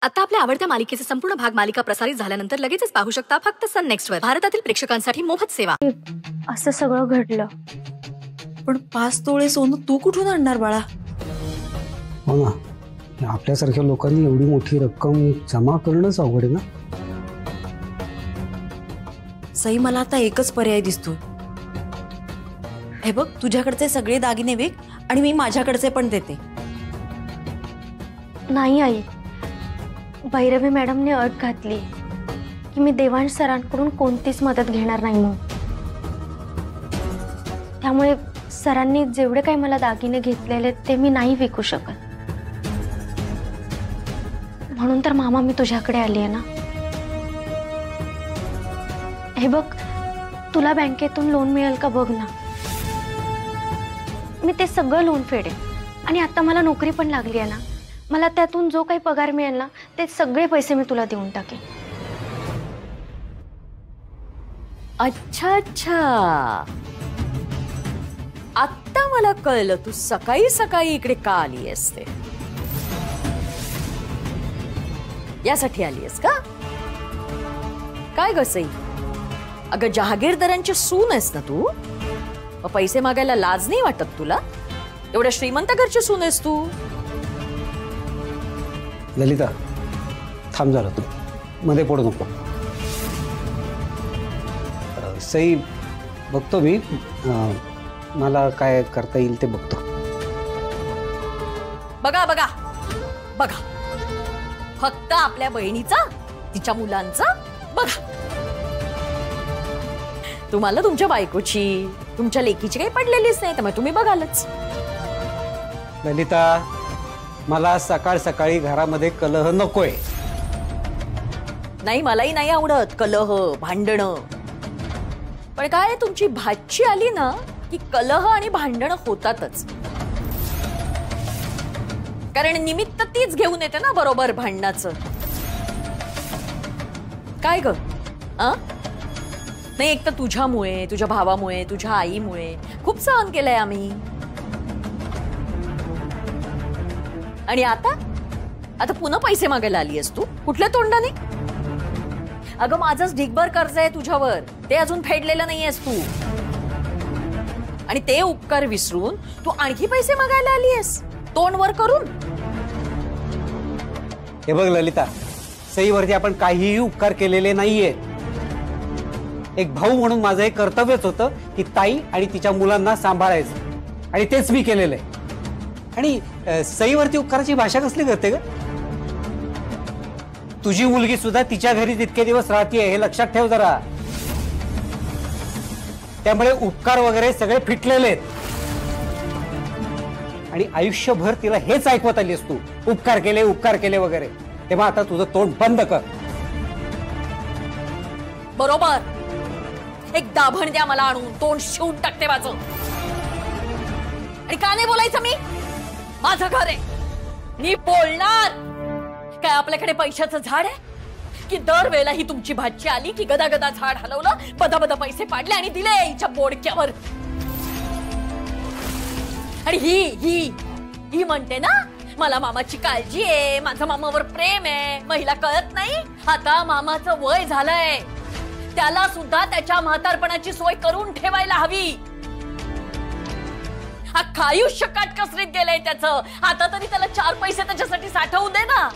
आता आपल्या आवडत्या मालिकेचे संपूर्ण भाग मालिका प्रसारित झाल्यानंतर लगेचच पाहू शकता फक्त सन नेक्स्ट वर. भारतातील प्रेक्षकांसाठी मोफत सेवा. असं सगळं घडलं, पण 5 तोळे सोनं तू कुठून आणणार बाळा? हो ना, आपल्यासारख्या लोकांनी एवढी मोठी रक्कम जमा करणंच अवघड आहे ना. सई, मला आता एकच पर्याय दिसतोय. हे बघ, तुझ्याकडचे सगळे दागिने विक आणि मी माझ्याकडचे पण देते. नाही आई, भैरवी मॅडमने अट घातली की मी देवांश सरांकडून कोणतीच मदत घेणार नाही म्हणून. त्यामुळे सरांनी जेवढे काही मला दागिने घेतलेले ते मी नाही विकू शकत. म्हणून तर मामा मी तुझ्याकडे आली आहे ना. हे बघ, तुला बँकेतून लोन मिळेल का बघ ना. मी ते सगळं लोन फेडेन आणि आता मला नोकरी पण लागली आहे ना. मला त्यातून जो काही पगार मिळेल ना ते सगळे पैसे मी तुला देऊन टाकेन. अच्छा अच्छा, आता मला कळलं तू सकाळी सकाळी इकडे का आली असते. यासाठी आली आहेस का? काय ग सई, अगं जहागीरदारांची सून आहेस ना तू. पैसे मागायला लाज नाही वाटत तुला? एवढ्या श्रीमंत घरची सून आहेस तू. ललिता, थांब जरा, तू मध्ये पडू नको. सई, बघतो मी, मला काय करता येईल ते बघतो. बघा बघा बघा, फक्त आपल्या बहिणीचा, तिच्या मुलांचा बघा. तुम्हाला तुमच्या बायकोची, तुमच्या लेकीची काही पडलेलीच नाही, त्यामुळे तुम्ही बघालच. ललिता, मला सकाळ सकाळी घरामध्ये कलह नकोय. नाही, मलाही नाही आवडत कलह, भांडणं. पण काय, तुमची भाची आली ना की कलह आणि भांडणं होतातच. कारण निमित्त तीच घेऊन येते ना बरोबर भांडणाचं. काय ग? नाही, एक तर तुझ्यामुळे, तुझ्या भावामुळे, तुझ्या आईमुळे खूप सहन केलंय आम्ही. आणि आता पुन्हा पैसे मागायला आली आहेस तू कुठल्या तोंडाने? अगं, माझंच ढिगभर कर्ज आहे तुझ्यावर, ते अजून फेडलेलं नाहीयेस तू. आणि ते उपकार विसरून तू आणखी पैसे मागायला आली आहेस तोंड वर करून. हे बघ ललिता, सईवरती आपण काहीही उपकार केलेले नाहीये. एक भाऊ म्हणून माझं एक कर्तव्यच होतं की ताई आणि तिच्या मुलांना सांभाळायचं, आणि तेच मी केलेलं आहे. आणि सईवरती उपकाराची भाषा कसली करते ग? तुझी मुलगी सुद्धा तिच्या घरी तितके दिवस राहतीये, हे लक्षात ठेव जरा. त्यामुळे उपकार वगैरे सगळे फिटलेले आहेत. आणि आयुष्यभर तिला हेच ऐकवत आलीस तू, उपकार केले वगैरे. तेव्हा आता तुझं तोंड बंद कर. बरोबर, एक दाभण द्या मला आणून, तोंड शिवून टाकते माझं. आणि का नाही बोलायचं? मी माझं घर आहे, मी बोलणार. काय आपल्याकडे पैशाचं झाड आहे की दरवेळेला ही तुमची भाची आली की गदा गदा झाड हलवलं, बदा पैसे पाडले आणि दिले हिच्या बोडक्यावर. आणि ही म्हणते ना मला मामाची काळजी आहे, माझं मामावर प्रेम आहे. महिला कळत नाही? आता मामाचं वय झालंय, त्याला सुद्धा त्याच्या म्हातारपणाची सोय करून ठेवायला हवी. अख्खं आयुष्य काटकसरीत गेलंय त्याचं. आता तरी त्याला 4 पैसे त्याच्यासाठी साठवून दे ना.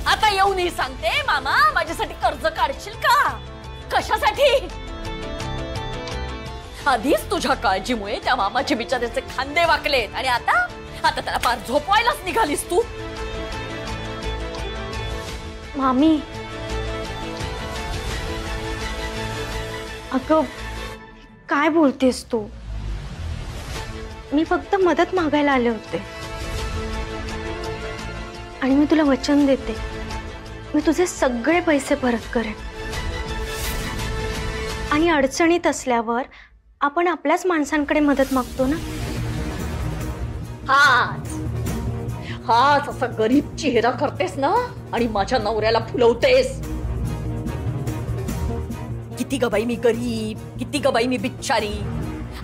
आता येऊनही सांगते, मामा माझ्यासाठी कर्ज काढशील का? कशासाठी? आधीच तुझ्या काळजीमुळे त्या मामाचे बिचाऱ्याचे खांदे वाकलेत आणि आता त्याला पार झोपवायलाच निघालीस तू. मामी, अगं काय बोलतेस तू? मी फक्त मदत मागायला आले होते. आणि मी तुला वचन देते, मी तुझे सगळे पैसे परत करेन. आणि अडचणीत असल्यावर आपण आपल्याच माणसांकडे मदत मागतो ना. हाच असा गरीब चेहरा करतेस ना आणि माझ्या नवऱ्याला फुलवतेस. किती ग बाई मी गरीब, किती ग बाई मी बिचारी,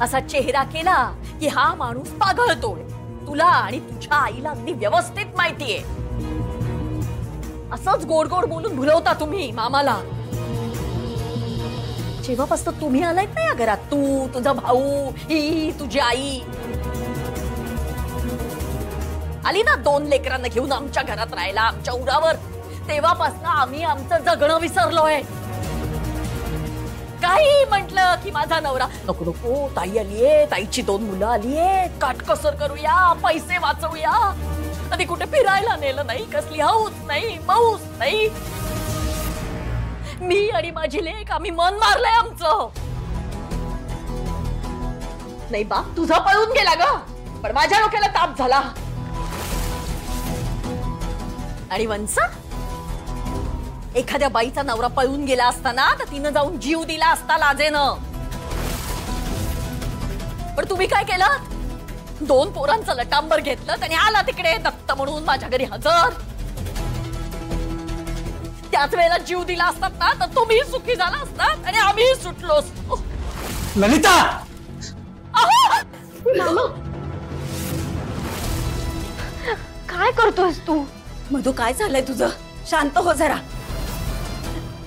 असा चेहरा केला की हा माणूस पागळतोय. तुला आणि तुझ्या आईला अगदी व्यवस्थित माहितीये. असंच गोड गोड बोलून भुलवता तुम्ही मामाला. जेव्हापासून तुम्ही आलायत ना या घरात, तू, तुझा भाऊ, ही तुझी आई आली ना 2 लेकरांना घेऊन आमच्या घरात राहायला, आमच्या उरावर, तेव्हापासून आम्ही आमचं जगणं विसरलोय. काही म्हटलं की माझा नवरा, नको नको, ताई आलीये, ताईची 2 मुलं आलीये, काटकसर करूया, पैसे वाचवूया. कधी कुठे फिरायला नेलं नाही, कसली हौस नाही, मौस नाही. मी आणि माझी लेक आम्ही मन मारलंय आमचं. नाही बाप तुझा पळून गेला ग, पण माझ्या डोक्याला ताप झाला. आणि वंस, एखाद्या बाईचा नवरा पळून गेला असताना तर तिनं जाऊन जीव दिला असता लाजेनं. पण तुम्ही काय केलं? 2 पोरांचं लटांबर घेतलं, त्याने आला तिकडे दत्त म्हणून माझ्या घरी हजर. त्याच वेळेला जीव दिला असतात ना तर तुम्ही सुखी झाला असतात आणि आम्ही सुटलो. ललिता, काय करतोयस तू? मधू, काय झालंय तुझं? शांत हो जरा.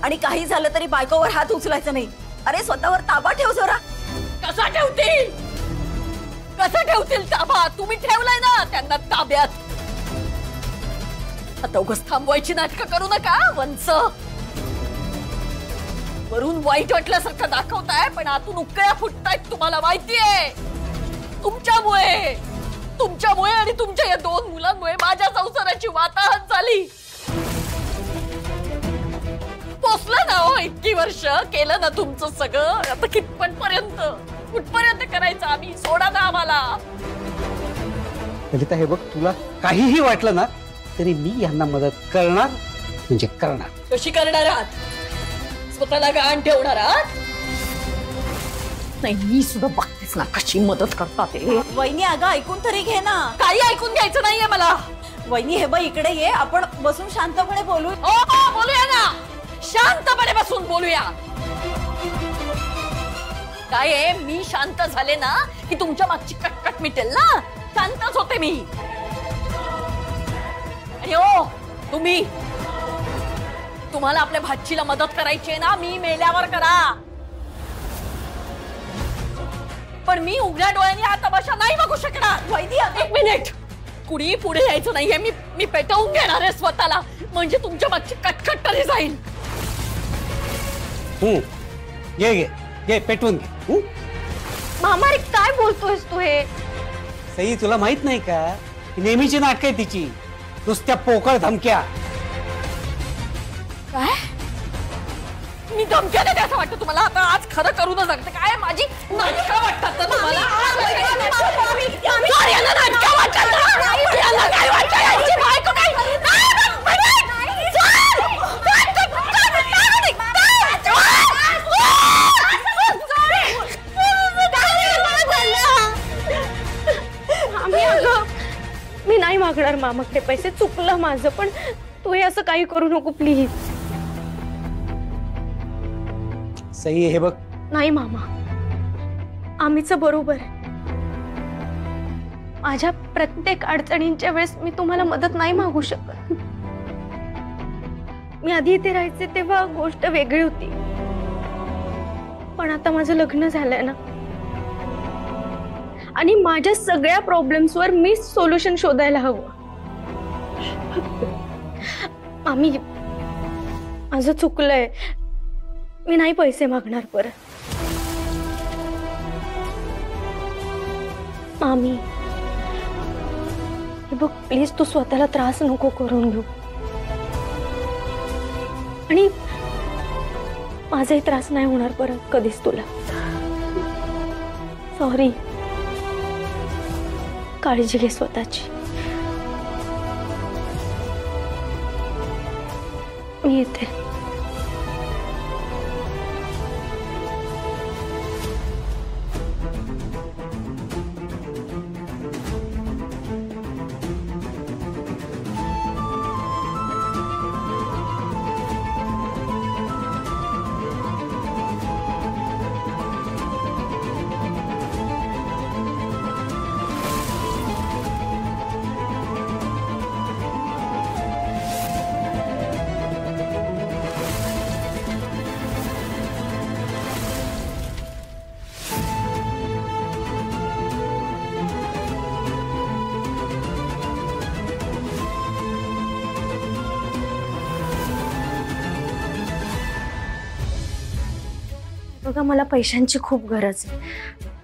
आणि काही झालं तरी बायकोवर हात उचलायचा नाही. अरे स्वतःवर ताबा ठेव जरा. कसा ठेवतील? कसं ठेवतील ताबा? तुम्ही ठेवलाय ना त्यांना ताब्यात. आता उगाच थांबवायची नाटकं करू नका वंस. वरून वाईट वाटल्यासारखं दाखवताय, पण आतून उकळ्या फुटतायत. तुम्हाला माहितीये, तुमच्यामुळे तुमच्यामुळे आणि तुमच्या या 2 मुलांमुळे माझ्या संसाराची वाताहत झाली. पोचलं ना हो, इतकी वर्ष केलं ना तुमचं सगळं. आता कितपर्यंत कुठपर्यंत करायचं आम्ही? सोडा ना आम्हाला. ललिता, हे बघ, तुला काहीही वाटलं ना तरी मी यांना मदत करणार म्हणजे करणार. कशी करणार आहात? स्वतःला गहाण ठेवणार आहात? नाही, मी सुद्धा बघतेच ना कशी मदत करतात ते. वहिनी, अगं ऐकून तरी घे ना. काही ऐकून घ्यायचं नाहीये मला. वहिनी, हे बघ, इकडे ये, आपण बसून शांतपणे बोलू. हो, बोलूया ना, शांतपणे बसून बोलूया. काय आहे, मी शांत झाले ना की तुमच्या मागची कटकट मिटेल ना. शांतच होते मी. आणि हो, तुम्हाला आपल्या भाचीला मदत करायची आहे ना, मी मेल्यावर करा. पण मी उघड्या डोळ्यांनी हा तमाशा नाही बघू शकणार. वैदी, 1 मिनिट, कुणी पुढे यायचं नाहीये. मी पेटवून घेणार आहे स्वतःला, म्हणजे तुमच्या मागची कटकट तरी जाईल. ये पेटवून घे. मामा, रे काय बोलतोयस तू हे? सई, तुला माहित नाही का, नेहमीची नाटक आहे तिची, नुसत्या पोकळ धमक्या. काय मी धमक्या देते असं वाटतं तुम्हाला? आता आज खरं करूनच सांगते. काय माझी नाटकं वाटतात ना तुम्हाला? यांना नाटकं वाटतात ना? यांना काय वाटतं? यांची बायको काय? मी नाही मागणार मामाकडे पैसे. चुकलं माझं, पण तू हे असं काही करू नको प्लीज. सई, हे बघ. नाही मामा, आम्हीच बरोबर. माझ्या प्रत्येक अडचणींच्या वेळेस मी तुम्हाला मदत नाही मागू शकत. मी आधी इथे राहायचे तेव्हा गोष्ट वेगळी होती, पण आता माझं लग्न झालंय ना, आणि माझ्या सगळ्या प्रॉब्लेम्सवर मी सोल्युशन शोधायला हवं. आम्ही माझं चुकलंय. मी नाही पैसे मागणार परत. मामी, हे बघ, प्लीज तू स्वतःला त्रास नको करून घेऊ. आणि माझाही त्रास नाही होणार परत कधीच तुला. सॉरी. काळजी घे स्वतःची. मी येते. बघा, मला पैशांची खूप गरज आहे.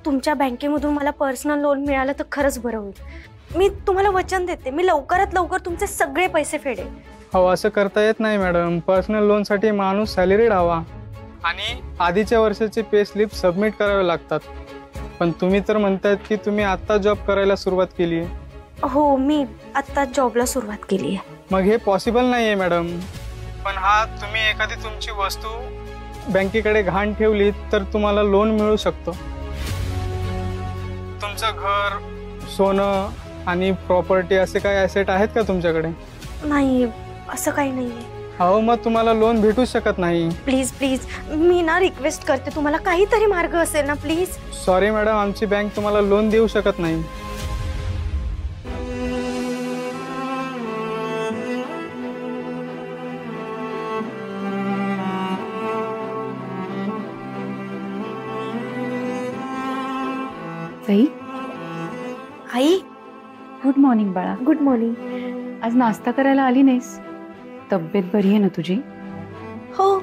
तुमच्या बँकेमधून मला पर्सनल लोन मिळालं तर खरंच बरं होईल. मी तुम्हाला वचन देते, मी लवकरात लवकर तुमचे सगळे पैसे फेडेन. हो, असं करता येत नाही मॅडम. पर्सनल लोनसाठी माणूस सॅलरीड हवा आणि आधीच्या वर्षाचे पे स्लिप सबमिट करावे लागतात. पण तुम्ही तर म्हणतायत की तुम्ही आत्ता जॉब करायला सुरुवात केली आहे. हो, मी आत्ता जॉबला सुरुवात केली आहे. मग हे पॉसिबल नाही आहे मॅडम. पण हा, तुम्ही एखादी तुमची वस्तू बँकेकडे घाण ठेवली तर तुम्हाला लोन मिळू शकतो. तुमचं घर, सोनं आणि प्रॉपर्टी असे काही ॲसेट आहेत का तुमच्याकडे? नाही, असं काही नाही आहे. हो, मग तुम्हाला लोन भेटू शकत नाही. प्लीज प्लीज, मी ना रिक्वेस्ट करते तुम्हाला, काहीतरी मार्ग असेल ना प्लीज. सॉरी मॅडम, आमची बँक तुम्हाला लोन देऊ शकत नाही. सई, आई, गुड मॉर्निंग बाळा. Good morning. आज नाश्ता करायला आली नाहीस? तब्येत बरी आहे ना तुझी? हो,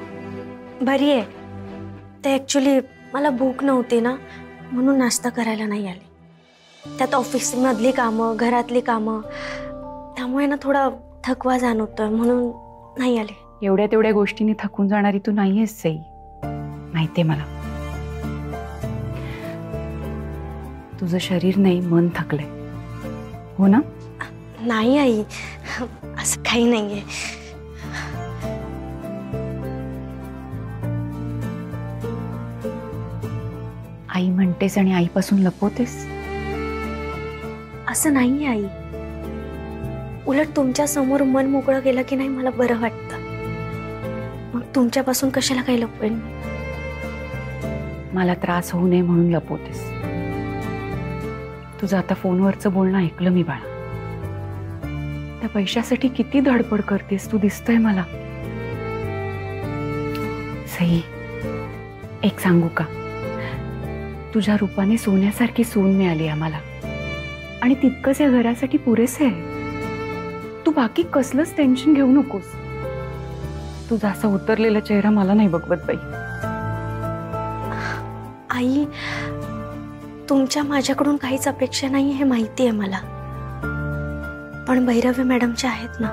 बरी आहे. ते ॲक्च्युली मला भूक नव्हती ना, म्हणून नाश्ता करायला नाही आले. त्यात ऑफिसमधली कामं, घरातली कामं, त्यामुळे ना थोडा थकवा जाणवतोय, म्हणून नाही आले. एवढ्या तेवढ्या गोष्टींनी थकून जाणारी तू नाहीयेस सई, माहितीये मला. तुझं शरीर नाही, मन थकलंय, हो ना? नाही आई, असं काही नाहीये. आई म्हणतेस आणि आईपासून लपवतेस? असं नाहीये आई. उलट तुमच्या समोर मन मोकळं गेलं की नाही मला बरं वाटतं. मग तुमच्यापासून कशाला काही लपवेन? मला त्रास होऊ नये म्हणून लपवतेस. तुझं आता फोनवरचं बोलणं ऐकलं मी बाळा. त्या पैशासाठी किती धडपड करतेस तू, दिसतंय मला. सई, एक सांगू का? तुझ्या रूपाने सोन्यासारखी सून मिळाली आम्हाला, आणि तितकंच या घरासाठी पुरेसे आहे. तू बाकी कसलंच टेन्शन घेऊ नकोस. तुझा असा उतरलेला चेहरा मला नाही बघवत बाई. आई, तुमच्या माझ्याकडून काहीच अपेक्षा नाही हे माहिती आहे मला, पण भैरवी मॅडमच्या आहेत ना.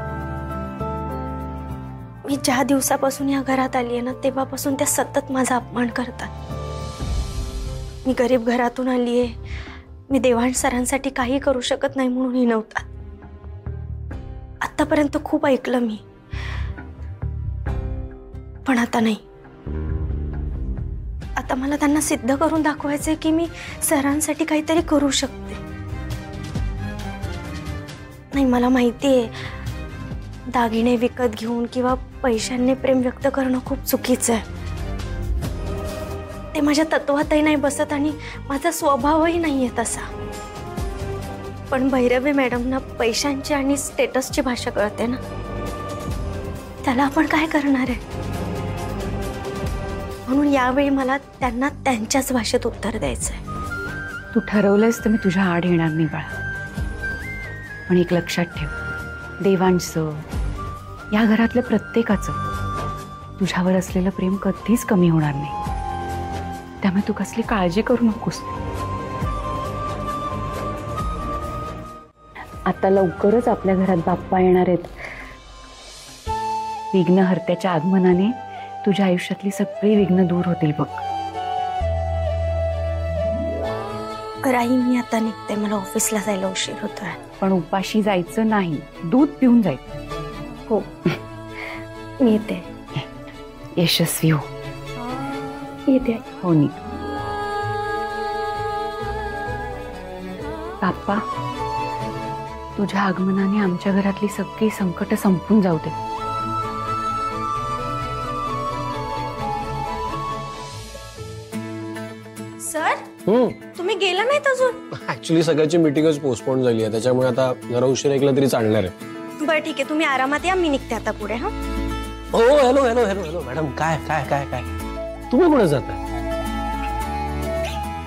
मी ज्या दिवसापासून या घरात आली आहे ना, तेव्हापासून त्या सतत माझा अपमान करतात. मी गरीब घरातून आली आहे, मी देवाण सरांसाठी काही करू शकत नाही म्हणून हिणवतात. आतापर्यंत खूप ऐकलं मी, पण आता नाही. आता मला त्यांना सिद्ध करून दाखवायचंय की मी सरांसाठी काहीतरी करू शकते. नाही, मला माहितीये दागिने विकत घेऊन किंवा पैशांनी प्रेम व्यक्त करणं खूप चुकीचं आहे. ते माझ्या तत्वातही नाही बसत आणि माझा स्वभावही नाहीये तसा. पण भैरवी मॅडमना पैशांची आणि स्टेटसची भाषा कळते ना, त्याला आपण काय करणार आहे? म्हणून यावेळी मला त्यांना त्यांच्याच भाषेत उत्तर द्यायचंय. तू ठरवलंयस तर मी तुझ्या आड येणार नाही बाळा. पण एक लक्षात ठेव, देवांचं, या घरातल्या प्रत्येकाचं तुझ्यावर असलेलं प्रेम कधीच कमी होणार नाही. त्यामुळे तू कसली काळजी करू नकोस. आता लवकरच आपल्या घरात बाप्पा येणार आहेत. विघ्नहर्त्याच्या आगमनाने तुझ्या आयुष्यातली सगळी विघ्न दूर होतील बघ. राही, मी आता निघते, मला ऑफिसला जायला उशीर होतोय. पण उपाशी जायचं नाही, दूध पिऊन जायचं. हो, मी येते. यशस्वी हो. येते. हो नी. बाप्पा, तुझ्या आगमनाने आमच्या घरातली सगळी संकट संपून जाऊ दे. सर, तुम्ही गेला नाहीत अजून? ऍक्च्युली सगळ्याची मीटिंगच पोस्टपोन झाली आहे, त्याच्यामुळे आता जरा उशीर ऐकला तरी चालणार आहे. बरं ठीक आहे, तुम्ही आरामात या, मी निघते आता पुढे. हा, हो, hello hello hello hello madam, काय काय काय काय तुम्ही कुठे जाताय?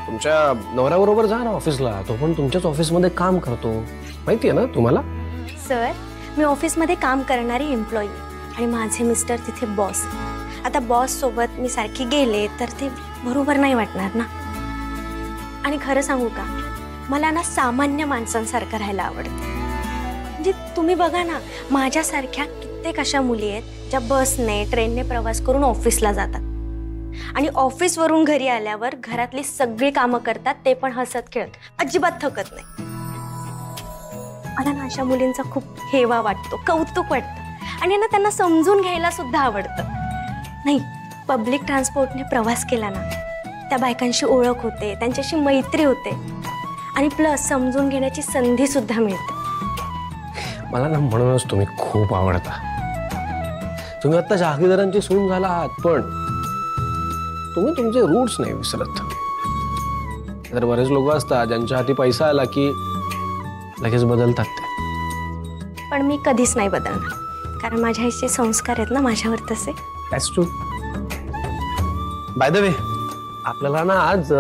तुमच्या नवऱ्याबरोबर जा ना ऑफिसला, तो पण तुमच्याच ऑफिसमध्ये काम करतो, माहिती आहे ना तुम्हाला? सर, मी ऑफिसमध्ये काम करणारी एम्प्लॉई आणि माझे मिस्टर तिथे बॉस. आता बॉस सोबत मी सारखी गेले तर ते बरोबर नाही वाटणार ना. आणि खरं सांगू का, मला ना सामान्य माणसांसारखं राहायला आवडतं. म्हणजे तुम्ही बघा ना, माझ्यासारख्या कित्येक अशा मुली आहेत ज्या बसने ट्रेनने प्रवास करून ऑफिसला जातात आणि ऑफिसवरून घरी आल्यावर घरातली सगळी कामं करतात, ते पण हसत खेळत, अजिबात थकत नाही. मला ना अशा मुलींचा खूप हेवा वाटतो, कौतुक वाटतं आणि ना त्यांना समजून घ्यायला सुद्धा आवडतं. नाही, पब्लिक ट्रान्सपोर्टने प्रवास केला ना, त्या बायकांशी ओळख होते, त्यांच्याशी मैत्री होते आणि प्लस समजून घेण्याची संधी सुद्धा मिळते. मला ना म्हणूनच तुम्ही खूप आवडता. तुम्ही आता जहागीरदारांची सून झाला आहात, पण तुम्ही तुमचे रूट्स नाही विसरत. तर बरेच लोक असतात ज्यांच्या हाती पैसा आला की लगेच बदलतात ते. पण मी कधीच नाही बदलणार, कारण माझ्या आईचे संस्कार आहेत ना माझ्यावर तसे. That's true. By the way, आपल्याला ना आज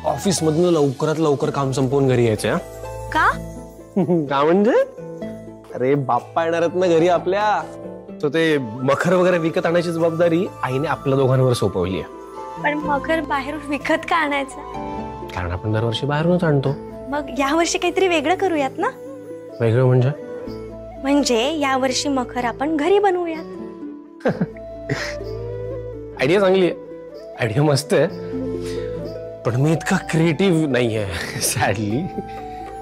ऑफिस मधून लवकरात लवकर काम संपवून घरी यायचंय. का? का म्हणजे अरे बाप्पा येणार आहेत ना घरी आपल्या, तो ते मखर वगैरे विकत आणायची जबाबदारी आईने आपल्या दोघांवर सोपवली आहे. पण मखर बाहेरून विकत का आणायचं? कारण आपण दरवर्षी बाहेरूनच आणतो. मग यावर्षी काहीतरी वेगळं करूयात ना. वेगळं म्हणजे? म्हणजे यावर्षी मखर आपण घरी बनवूयात. आयडिया चांगली आहे, आयडिया मस्त आहे, पण मी इतका क्रिएटिव्ह नाहीये सॅडली.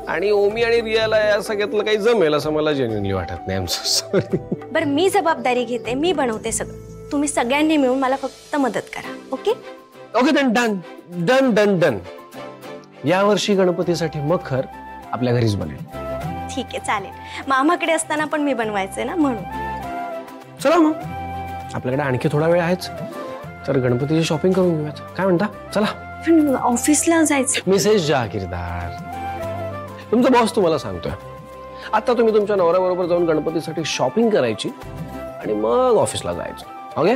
आणि ओमी आणि रियाला या सगळ्यातलं काही जमेल असं मला जेन्युइनली वाटत नाही. I am so sorry. बरं, मी जबाबदारी घेते, मी बनवते सगळं. तुम्ही सगळ्यांनी मिळून मला फक्त मदत करा. Okay okay, done done done done done. यावर्षी गणपतीसाठी मखर आपल्या घरीच बनेल. ठीक आहे, चालेल. मामाकडे असताना पण मी बनवायचंय ना, म्हणून. चला मग, आपल्याकडे आणखी थोडा वेळ आहेच, तर गणपतीची शॉपिंग करून घेऊयात. काय म्हणता? चला. पण ऑफिसला जायचं. मिसेस जहागीरदार, तुमचा बॉस तुम्हाला सांगतोय आता तुम्ही तुमच्या नवऱ्याबरोबर जाऊन गणपतीसाठी शॉपिंग करायची आणि मग ऑफिसला जायचं. ओके?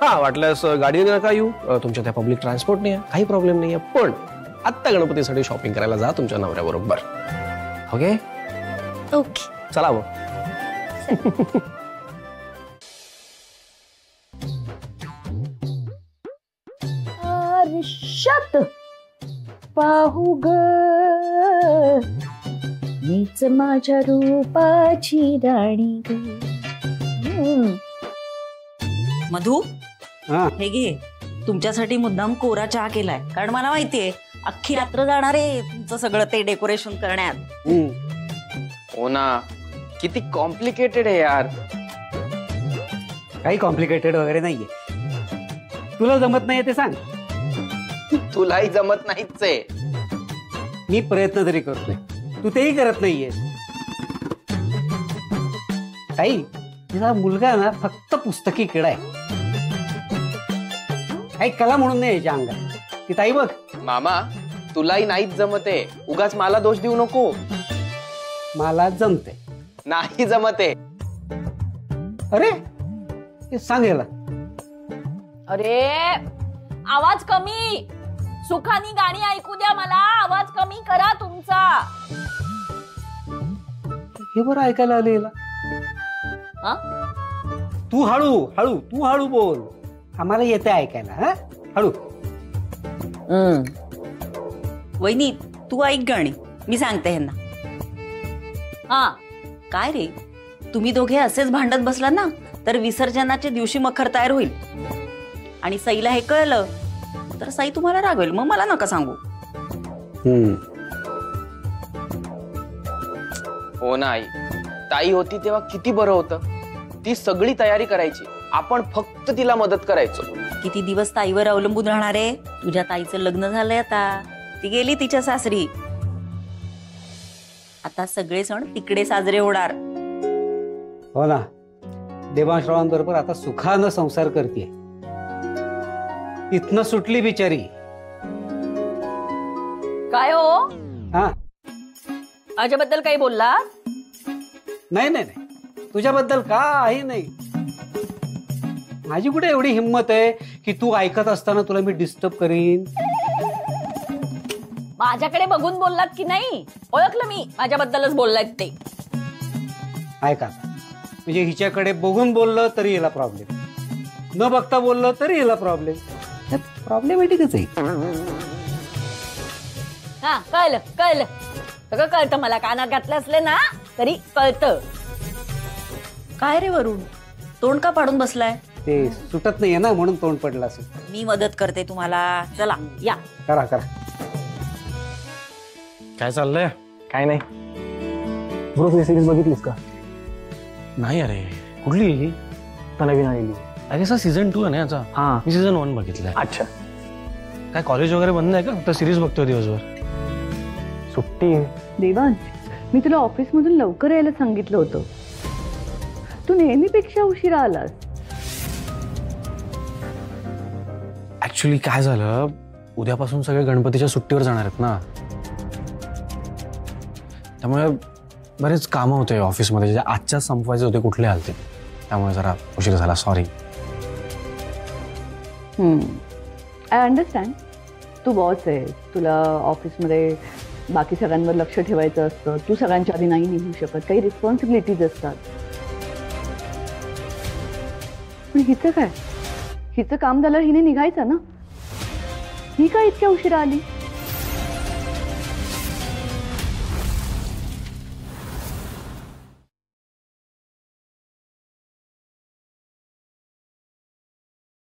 हा, वाटल्यास गाडीने नका येऊ, तुमच्या त्या पब्लिक ट्रान्सपोर्टने या, काही प्रॉब्लेम नाहीये, पण आत्ता गणपतीसाठी शॉपिंग करायला जा तुमच्या नवऱ्याबरोबर. ओके? ओके, चला मग. आरशात पाहू ग मीच माझ्या रूपाची राणी ग. मधू, हा, हे घे, तुमच्यासाठी मुद्दाम कोरा चहा केलाय, कारण मला माहितीये अख्खी रात्र जाणार आहे तुमचं सगळं ते डेकोरेशन करण्यात. हो ना, किती कॉम्प्लिकेटेड आहे यार. काही कॉम्प्लिकेटेड वगैरे नाहीये. तुला जमत नाहीये ते सांग. तुलाही जमत नाहीच आहे. मी प्रयत्न तरी करतोय, तू तेही करत नाहीये. ताई, तिचा मुलगा ना फक्त पुस्तकी किडा आहे, काही कला म्हणून नाही याच्या अंगात. ती ताई बघ. मामा, तुलाही नाहीच जमत आहे, उगाच मला दोष देऊ नको. मला जमते. नाही जमत आहे. अरे हे सांग याला. अरे आवाज कमी, सुखानी गाणी ऐकू द्या मला. आवाज कमी करा तुमचा. हे बरं ऐकायला आले याला. हा? तू हळू हळू, तू हळू बोल, आम्हाला येते ऐकायला. हा, हळू. वहिनी, तू ऐक गाणी, मी सांगते ह्यांना. हा, काय रे, तुम्ही दोघे असेच भांडत बसला ना तर विसर्जनाच्या दिवशी मखर तयार होईल आणि सईला हे कळलं तर साई तुम्हाला रागवेल, मग मला नका सांगू. हो ना आई, ताई होती तेव्हा किती बरं होतं. ती सगळी तयारी करायची, आपण फक्त तिला मदत करायचो. किती दिवस ताईवर अवलंबून राहणार आहे. तुझ्या ताईचं लग्न झालंय, आता ती गेली तिच्या सासरी. आता सगळे सण तिकडे साजरे होणार. हो ना, देवांश्रवांबरोबर आता सुखानं संसार करते. इथनं सुटली बिचारी. काय हो, हा, माझ्याबद्दल काही बोलला? नाही नाही नाही, तुझ्याबद्दल काही नाही. माझी कुठे एवढी हिंमत आहे की तू ऐकत असताना तुला मी डिस्टर्ब करीन. माझ्याकडे बघून बोललात की नाही? ओळखलं मी, माझ्याबद्दलच बोललात ते. ऐका, म्हणजे हिच्याकडे बघून बोललं तरी याला प्रॉब्लेम. न बघता बोललं तरी याला प्रॉब्लेम. प्रॉब्लेमॅटिकच आहे. हा कळलं कळलं सगळं कळतं मला. कानात घातलं असले ना तरी कळतं. काय रे वरुण, तोंड का पाडून बसलाय? ते सुटत नाहीये ना म्हणून तोंड पडलं असेल. मी मदत करते तुम्हाला. चला या. करा करा. काय चाललंय? काय नाही. ब्रो सिरीज बघितलीस का? नाही अरे, कुठली? आता नवीन आलेली. अरे सर सीझन 2 आहे ना याचा. हा मी सीझन 1 बघितलाय. अच्छा. काय कॉलेज वगैरे बंद आहे का? तर सिरीज बघतोय दिवसभर. सुट्टी आहे. देवांश, मी तुला ऑफिसमधून लवकर यायला सांगितलं होतं. तू नेहमीपेक्षा उशिरा आलास. ऍक्च्युली काय झालं, उद्यापासून सगळे गणपतीच्या सुट्टीवर जाणार आहेत ना, त्यामुळे बरेच कामं होते ऑफिसमध्ये जे आजच्याच संपवायचे होते, कुठले आलते, त्यामुळे जरा उशीर झाला. सॉरी. I understand. तू बॉस आहे, तुला ऑफिसमध्ये बाकी सगळ्यांवर लक्ष ठेवायचं असतं. तू सगळ्यांच्या आधी नाही निघू शकत. काही रिस्पॉन्सिबिलिटीज असतात. पण हिचं काय? हिचं काम झालं, हिने निघायचं ना. ही का इतक्या उशिरा आली?